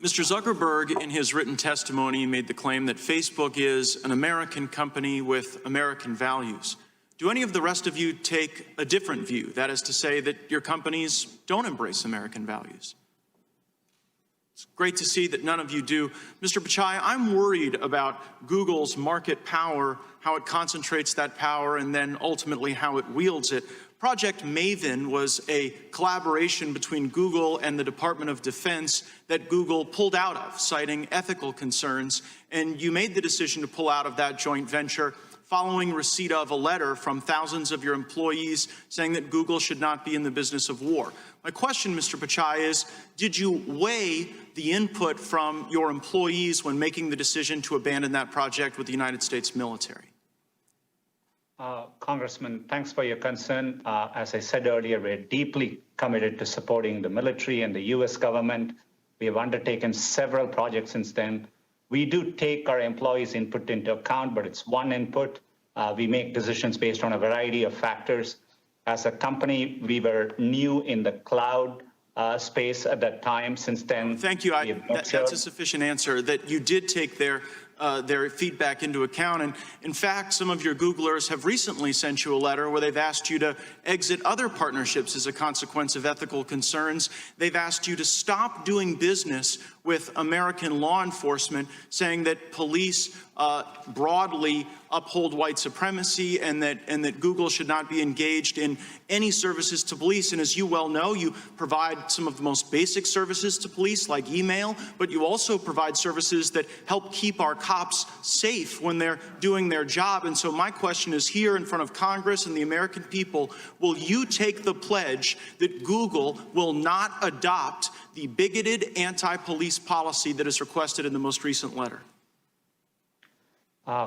Mr. Zuckerberg, in his written testimony, made the claim that Facebook is an American company with American values. Do any of the rest of you take a different view? That is to say that your companies don't embrace American values? It's great to see that none of you do. Mr. Pichai, I'm worried about Google's market power, how it concentrates that power, and then ultimately how it wields it. Project Maven was a collaboration between Google and the Department of Defense that Google pulled out of, citing ethical concerns, and you made the decision to pull out of that joint venture following receipt of a letter from thousands of your employees saying that Google should not be in the business of war. My question, Mr. Pichai, is did you weigh the input from your employees when making the decision to abandon that project with the United States military? Congressman, thanks for your concern. As I said earlier, we're deeply committed to supporting the military and the U.S. government. We have undertaken several projects since then. We do take our employees' input into account, but it's one input. We make decisions based on a variety of factors. As a company, we were new in the cloud space at that time. Since then, thank you. That's a sufficient answer, that you did take their feedback into account. And in fact, some of your Googlers have recently sent you a letter where they've asked you to exit other partnerships as a consequence of ethical concerns. They've asked you to stop doing business with American law enforcement, saying that police broadly uphold white supremacy and that Google should not be engaged in any services to police. And as you well know, you provide some of the most basic services to police, like email, but you also provide services that help keep our cops safe when they're doing their job. And so my question is, here in front of Congress and the American people, will you take the pledge that Google will not adopt the bigoted anti-police policy that is requested in the most recent letter?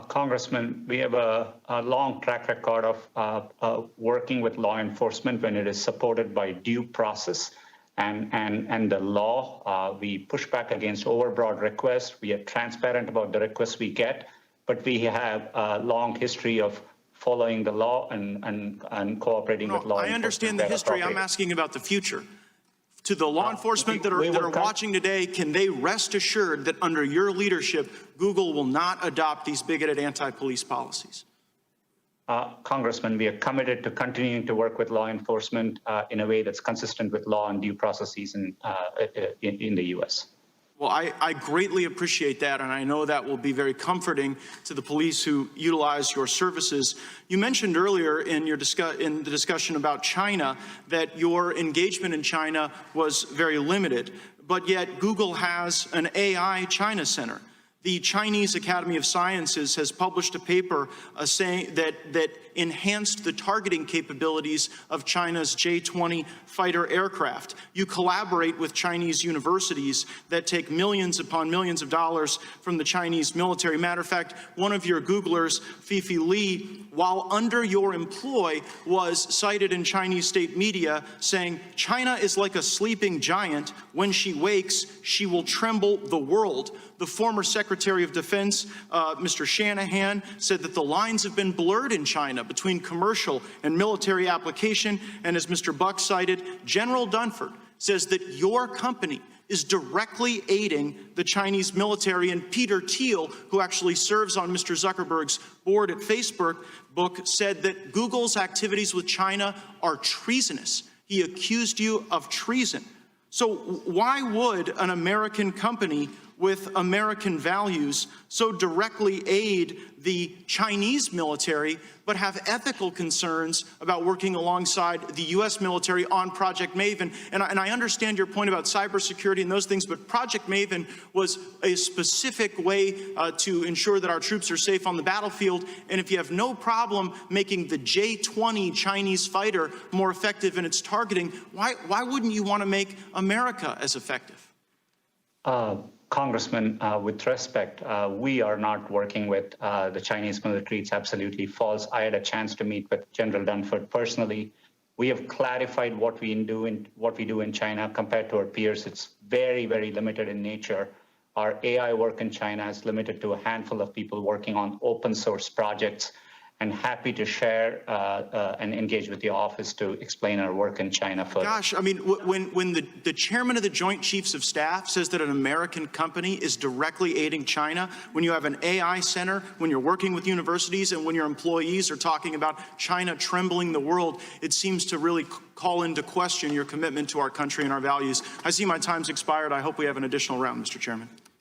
Congressman, we have a long track record of working with law enforcement when it is supported by due process and the law. We push back against overbroad requests. We are transparent about the requests we get, but we have a long history of following the law and cooperating with law enforcement. I understand the history. I'm asking about the future. To the law enforcement that are watching today, can they rest assured that under your leadership, Google will not adopt these bigoted anti-police policies? Congressman, we are committed to continuing to work with law enforcement in a way that's consistent with law and due processes in the U.S. Well, I greatly appreciate that, and I know that will be very comforting to the police who utilize your services. You mentioned earlier in the discussion about China that your engagement in China was very limited, but yet Google has an AI China Center. The Chinese Academy of Sciences has published a paper saying that enhanced the targeting capabilities of China's J-20 fighter aircraft. You collaborate with Chinese universities that take millions upon millions of dollars from the Chinese military. Matter of fact, one of your Googlers, Fifi Li, while under your employ, was cited in Chinese state media saying, "China is like a sleeping giant. When she wakes, she will tremble the world." The former Secretary of Defense, Mr. Shanahan, said that the lines have been blurred in China between commercial and military application. And as Mr. Buck cited, General Dunford says that your company is directly aiding the Chinese military. And Peter Thiel, who actually serves on Mr. Zuckerberg's board at Facebook, said that Google's activities with China are treasonous. He accused you of treason. So why would an American company with American values so directly aid the Chinese military, but have ethical concerns about working alongside the U.S. military on Project Maven? And I understand your point about cybersecurity and those things, but Project Maven was a specific way to ensure that our troops are safe on the battlefield. And if you have no problem making the J-20 Chinese fighter more effective in its targeting, why wouldn't you want to make America as effective? Congressman, with respect, we are not working with the Chinese military. It's absolutely false. I had a chance to meet with General Dunford personally. We have clarified what we do in China compared to our peers. It's very, very limited in nature. Our AI work in China is limited to a handful of people working on open source projects. and happy to share and engage with the office to explain our work in China further. Gosh, I mean, when the chairman of the Joint Chiefs of Staff says that an American company is directly aiding China, when you have an AI center, when you're working with universities, and when your employees are talking about China trembling the world, it seems to really call into question your commitment to our country and our values. I see my time's expired. I hope we have an additional round, Mr. Chairman.